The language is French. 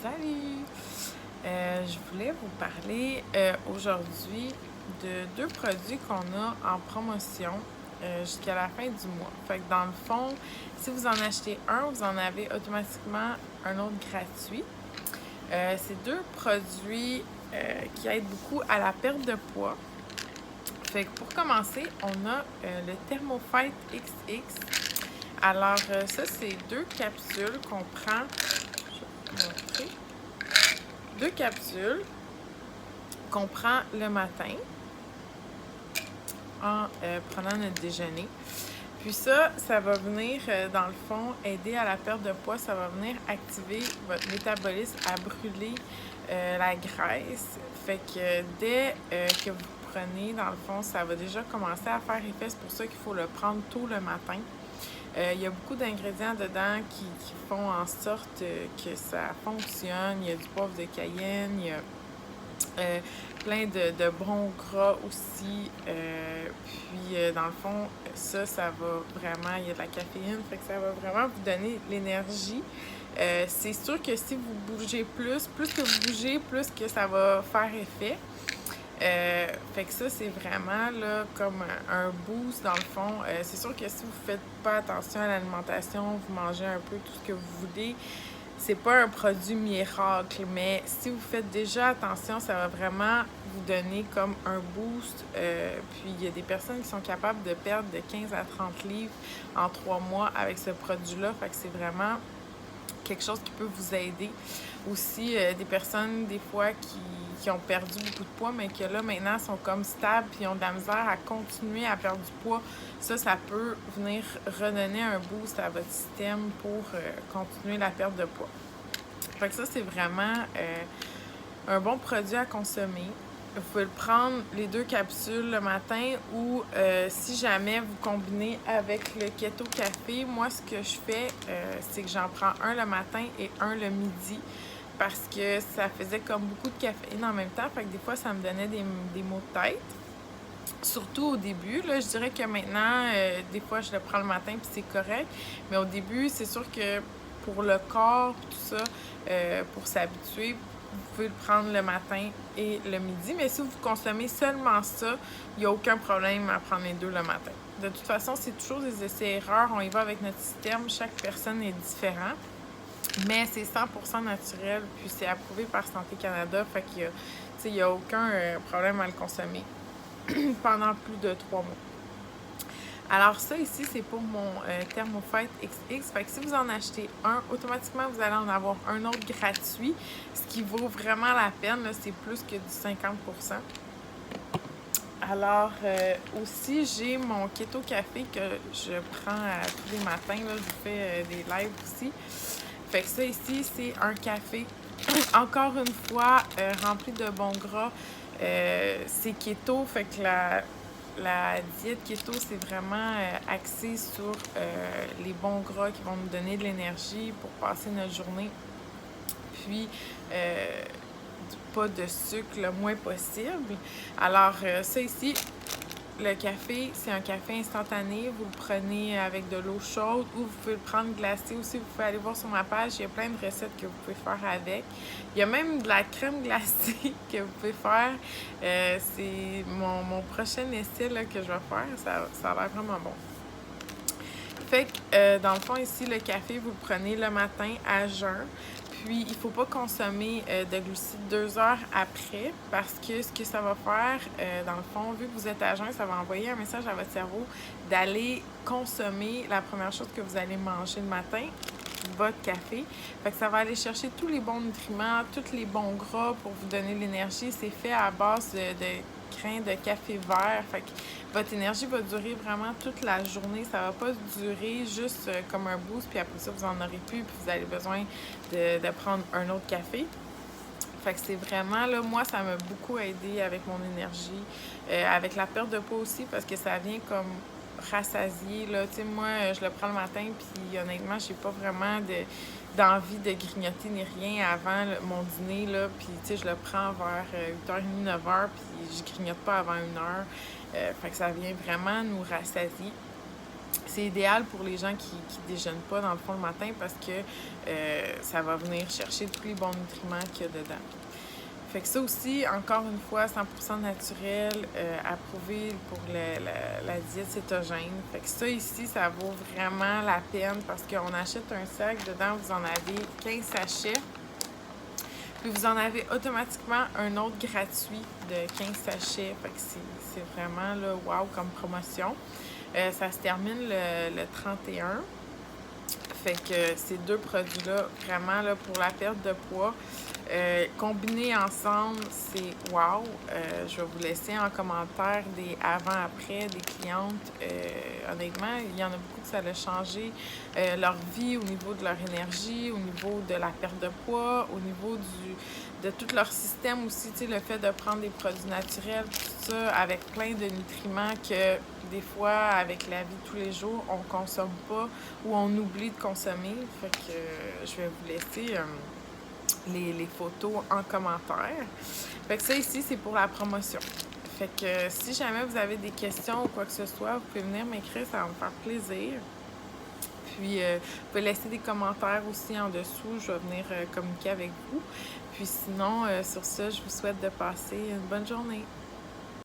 Salut! Je voulais vous parler aujourd'hui de deux produits qu'on a en promotion jusqu'à la fin du mois. Fait que dans le fond, si vous en achetez un, vous en avez automatiquement un autre gratuit. C'est deux produits qui aident beaucoup à la perte de poids. Fait que pour commencer, on a le Thermofight XX. Alors, ça, c'est deux capsules qu'on prend. Je vais vous montrer. Deux capsules qu'on prend le matin en prenant notre déjeuner. Puis ça va venir, dans le fond, aider à la perte de poids. Ça va venir activer votre métabolisme à brûler la graisse. Fait que dès que vous prenez, dans le fond, ça va déjà commencer à faire effet. C'est pour ça qu'il faut le prendre tôt le matin. Il y a beaucoup d'ingrédients dedans qui font en sorte que ça fonctionne. Il y a du poivre de Cayenne, il y a plein de bons gras aussi. Puis, dans le fond, ça va vraiment, il y a de la caféine, fait que ça va vraiment vous donner l'énergie. C'est sûr que si vous bougez plus que vous bougez, plus que ça va faire effet. Fait que ça, c'est vraiment là, comme un boost dans le fond. C'est sûr que si vous ne faites pas attention à l'alimentation, vous mangez un peu tout ce que vous voulez, c'est pas un produit miracle, mais si vous faites déjà attention, ça va vraiment vous donner comme un boost. Puis il y a des personnes qui sont capables de perdre de 15 à 30 livres en 3 mois avec ce produit-là. Fait que c'est vraiment quelque chose qui peut vous aider. Aussi, des personnes, des fois, qui ont perdu beaucoup de poids, mais que là, maintenant, sont comme stables puis ont de la misère à continuer à perdre du poids. Ça peut venir redonner un boost à votre système pour continuer la perte de poids. Fait que ça, c'est vraiment un bon produit à consommer. Vous pouvez le prendre les deux capsules le matin ou si jamais vous combinez avec le Keto Café, moi ce que je fais, c'est que j'en prends un le matin et un le midi parce que ça faisait comme beaucoup de caféine en même temps. Fait que des fois, ça me donnait des maux de tête. Surtout au début, là, je dirais que maintenant, des fois, je le prends le matin puis c'est correct. Mais au début, c'est sûr que pour le corps, tout ça, pour s'habituer, vous pouvez le prendre le matin et le midi. Mais si vous consommez seulement ça, il n'y a aucun problème à prendre les deux le matin. De toute façon, c'est toujours des essais-erreurs. On y va avec notre système. Chaque personne est différente. Mais c'est 100% naturel, puis c'est approuvé par Santé Canada. Fait qu'il y a aucun problème à le consommer pendant plus de 3 mois. Alors ça ici, c'est pour mon Thermofight XX. Fait que si vous en achetez un, automatiquement, vous allez en avoir un autre gratuit, ce qui vaut vraiment la peine. C'est plus que du 50%. Alors, aussi, j'ai mon Keto Café que je prends tous les matins. Là, je vous fais des lives aussi. Fait que ça ici, c'est un café, encore une fois, rempli de bons gras. C'est keto, fait que la diète keto, c'est vraiment axé sur les bons gras qui vont nous donner de l'énergie pour passer notre journée. Puis, pas de sucre le moins possible. Alors, ça ici, le café, c'est un café instantané. Vous le prenez avec de l'eau chaude ou vous pouvez le prendre glacé aussi. Vous pouvez aller voir sur ma page, il y a plein de recettes que vous pouvez faire avec. Il y a même de la crème glacée que vous pouvez faire. C'est mon prochain essai là, que je vais faire. Ça a l'air vraiment bon. Fait que, dans le fond, ici, le café, vous le prenez le matin à jeun. Puis, il ne faut pas consommer de glucides 2 heures après parce que ce que ça va faire, dans le fond, vu que vous êtes à jeun, ça va envoyer un message à votre cerveau d'aller consommer la première chose que vous allez manger le matin, votre café. Fait que ça va aller chercher tous les bons nutriments, tous les bons gras pour vous donner de l'énergie. C'est fait à base de grains de café vert. Fait que votre énergie va durer vraiment toute la journée. Ça va pas durer juste comme un boost, puis après ça, vous en aurez plus, puis vous avez besoin de prendre un autre café. Fait que c'est vraiment, là, moi, ça m'a beaucoup aidé avec mon énergie, avec la perte de poids aussi, parce que ça vient comme rassasier, là. Tu sais, moi, je le prends le matin, puis honnêtement, j'ai pas vraiment d'envie de grignoter ni rien avant mon dîner, là. Puis, tu sais, je le prends vers 8h30, 9h, puis je grignote pas avant 1h. Fait que ça vient vraiment nous rassasier. c'est idéal pour les gens qui déjeunent pas dans le fond le matin parce que ça va venir chercher tous les bons nutriments qu'il y a dedans. Fait que ça aussi, encore une fois, 100% naturel, approuvé pour la diète cétogène. Fait que ça ici, ça vaut vraiment la peine parce qu'on achète un sac, dedans vous en avez 15 sachets. Puis vous en avez automatiquement un autre gratuit de 15 sachets. Fait que c'est vraiment là, wow comme promotion. Ça se termine le 31. Fait que ces deux produits-là, vraiment là, pour la perte de poids, combinés ensemble, c'est wow. Je vais vous laisser en commentaire des avant-après des clientes. Honnêtement, il y en a beaucoup que ça a changé leur vie au niveau de leur énergie, au niveau de la perte de poids, au niveau de tout leur système aussi, tu sais, le fait de prendre des produits naturels, tout ça, avec plein de nutriments que des fois, avec la vie de tous les jours, on consomme pas ou on oublie de consommer. Fait que je vais vous laisser les photos en commentaire. Fait que ça ici, c'est pour la promotion. Fait que si jamais vous avez des questions ou quoi que ce soit, vous pouvez venir m'écrire, ça va me faire plaisir. Puis, vous pouvez laisser des commentaires aussi en dessous. Je vais venir communiquer avec vous. Puis sinon, sur ça, je vous souhaite de passer une bonne journée.